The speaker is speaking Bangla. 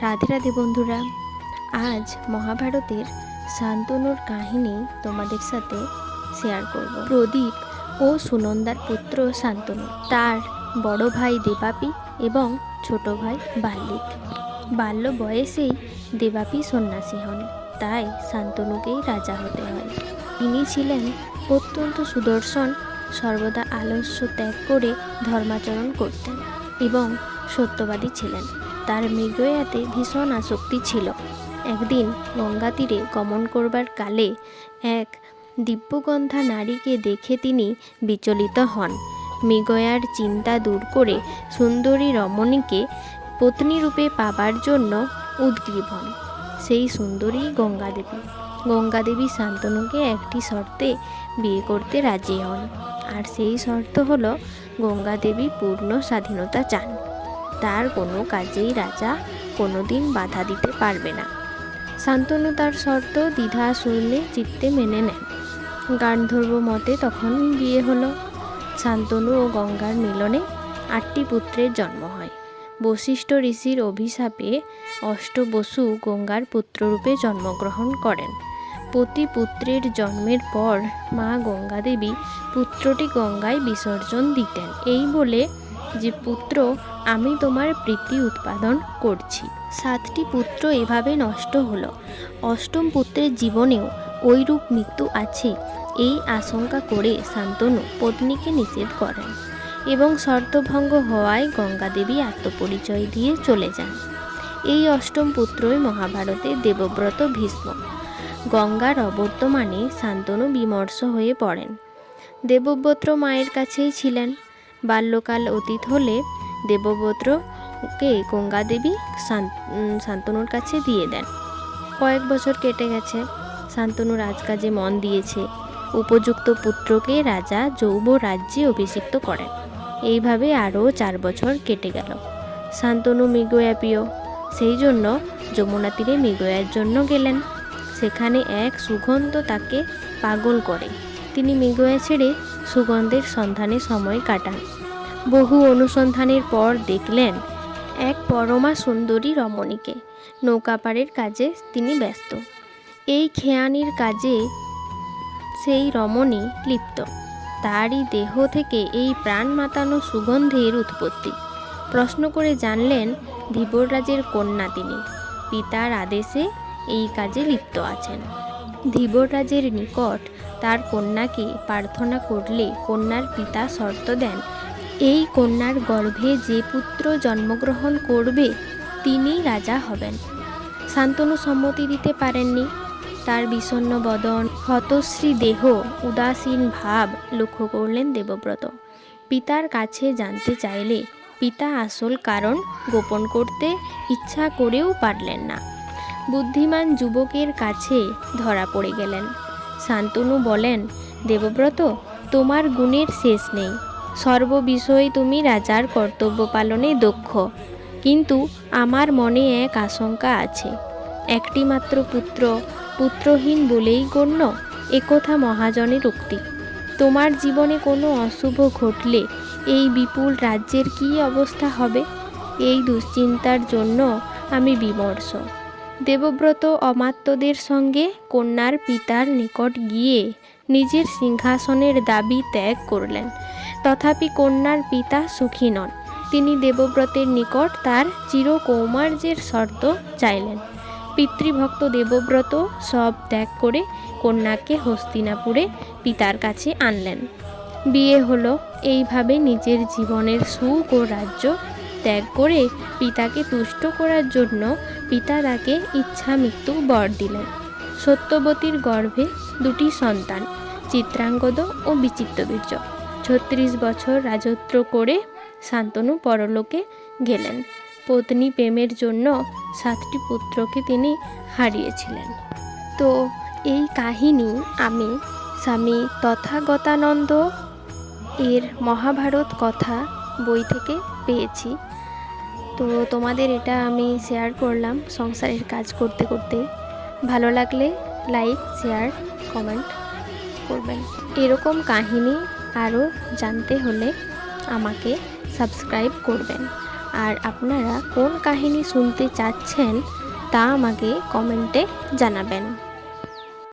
রাধে রাধে বন্ধুরা, আজ মহাভারতের শান্তনুর কাহিনী তোমাদের সাথে শেয়ার করব। প্রদীপ ও সুনন্দার পুত্র শান্তনু, তার বড় ভাই দেবাপী এবং ছোট ভাই বাল্মীক। বাল্য বয়সেই দেবাপী সন্ন্যাসী হন, তাই শান্তনুকেই রাজা হতে হয়। তিনি ছিলেন অত্যন্ত সুদর্শন, সর্বদা আলস্য ত্যাগ করে ধর্মাচরণ করতেন এবং সত্যবাদী ছিলেন। তার মৃগয়াতে ভীষণ আসক্তি ছিল। একদিন গঙ্গা তীরে গমন করবার কালে এক দিব্যগন্ধা নারীকে দেখে তিনি বিচলিত হন। মৃগয়ার চিন্তা দূর করে সুন্দরী রমণীকে পত্নীরূপে পাবার জন্য উদ্গ্রীব হন। সেই সুন্দরী গঙ্গাদেবী। গঙ্গাদেবী শান্তনুকে একটি শর্তে বিয়ে করতে রাজি হন, আর সেই শর্ত হলো গঙ্গাদেবী পূর্ণ স্বাধীনতা চান। তার কোনো কাজেই রাজা কোনোদিন বাধা দিতে পারবে না। শান্তনু তার শর্ত দ্বিধা শূন্যে চিত্তে মেনে নেন। গান্ধর্ব মতে তখনই বিয়ে হলো। শান্তনু ও গঙ্গার মিলনে 8টি পুত্রের জন্ম হয়। বশিষ্ঠ ঋষির অভিশাপে অষ্টবসু গঙ্গার পুত্ররূপে জন্মগ্রহণ করেন। প্রতি পুত্রের জন্মের পর মা গঙ্গাদেবী পুত্রটি গঙ্গায় বিসর্জন দিতেন, এই বলে যে পুত্র, আমি তোমার প্রীতি উৎপাদন করছি। 7টি পুত্র এভাবে নষ্ট হলো। 8ম পুত্রের জীবনেও ওইরূপ মৃত্যু আছে, এই আশঙ্কা করে শান্তনু পত্নীকে নিষেধ করেন এবং শর্তভঙ্গ হওয়ায় গঙ্গাদেবী আত্মপরিচয় দিয়ে চলে যান। এই 8ম পুত্রই মহাভারতে দেবব্রত ভীষ্ম। গঙ্গার অবর্তমানে শান্তনু বিমর্ষ হয়ে পড়েন। দেবব্রত মায়ের কাছেই ছিলেন। বাল্যকাল অতীত হলে দেবব্রতকে গঙ্গাদেবী শান্তনুর কাছে দিয়ে দেন। কয়েক বছর কেটে গেছে। শান্তনু রাজকাজে মন দিয়েছে। উপযুক্ত পুত্রকে রাজা যৌব রাজ্যে অভিষিক্ত করেন। এইভাবে আরও 4 বছর কেটে গেল। শান্তনু মৃগয়া প্রিয়, সেই জন্য যমুনা তীরে মৃগয়ার জন্য গেলেন। সেখানে এক সুগন্ধ তাকে পাগল করে। তিনি মৃগয়া ছেড়ে সুগন্ধের সন্ধানে সময় কাটান। বহু অনুসন্ধানের পর দেখলেন এক পরমা সুন্দরী রমণীকে। নৌকাপাড়ের কাজে তিনি ব্যস্ত। এই খেয়ানির কাজে সেই রমণী লিপ্ত। তারই দেহ থেকে এই প্রাণ মাতানো সুগন্ধের উৎপত্তি। প্রশ্ন করে জানলেন ধীবররাজের কন্যা তিনি। পিতার আদেশে এই কাজে লিপ্ত আছেন। ধীবররাজের নিকট তার কন্যাকে প্রার্থনা করলে কন্যার পিতা শর্ত দেন, এই কন্যার গর্ভে যে পুত্র জন্মগ্রহণ করবে তিনি রাজা হবেন। শান্তনু সম্মতি দিতে পারেননি। তার বিষণ্ণ বদন, হতশ্রী দেহ, উদাসীন ভাব লক্ষ্য করলেন দেবব্রত। পিতার কাছে জানতে চাইলে পিতা আসল কারণ গোপন করতে ইচ্ছা করেও পারলেন না। বুদ্ধিমান যুবকের কাছে ধরা পড়ে গেলেন। শান্তনু বলেন, দেবব্রত, তোমার গুণের শেষ নেই। সর্ববিষয়ে তুমি রাজার কর্তব্য পালনে দক্ষ, কিন্তু আমার মনে এক আশঙ্কা আছে। একটি মাত্র পুত্র, পুত্রহীন বলেই গণ্য, একথা মহাজনের উক্তি। তোমার জীবনে কোনো অশুভ ঘটলে এই বিপুল রাজ্যের কী অবস্থা হবে, এই দুশ্চিন্তার জন্য আমি বিমর্ষ। দেবব্রত অমাত্যদের সঙ্গে কন্যার পিতার নিকট গিয়ে নিজের সিংহাসনের দাবি ত্যাগ করলেন। তথাপি কন্যার পিতা সুখী নন। তিনি দেবব্রতের নিকট তার চিরকৌমার্যের শর্ত চাইলেন। পিতৃভক্ত দেবব্রত সব ত্যাগ করে কন্যাকে হস্তিনাপুরে পিতার কাছে আনলেন। বিয়ে হলো। এইভাবে নিজের জীবনের সুখ ও রাজ্য ত্যাগ করে পিতাকে তুষ্ট করার জন্য পিতা তাকে ইচ্ছা মৃত্যু বর দিলেন। সত্যবতীর গর্ভে 2টি সন্তান, চিত্রাঙ্গদ ও বিচিত্রবীর্য। 36 বছর রাজত্ব করে শান্তনু পরলোকে গেলেন। পত্নী প্রেমের জন্য 7টি পুত্রকে তিনি হারিয়েছিলেন। তো এই কাহিনী আমি স্বামী তথাগতানন্দ এর মহাভারত কথা বই থেকে পেয়েছি। তো তোমাদের এটা আমি শেয়ার করলাম সংসারের কাজ করতে করতে। ভালো লাগলে লাইক, শেয়ার, কমেন্ট করবেন। এরকম কাহিনী আরও জানতে হলে আমাকে সাবস্ক্রাইব করবেন। আর আপনারা কোন কাহিনী শুনতে চাচ্ছেন তা আমাকে কমেন্টে জানাবেন।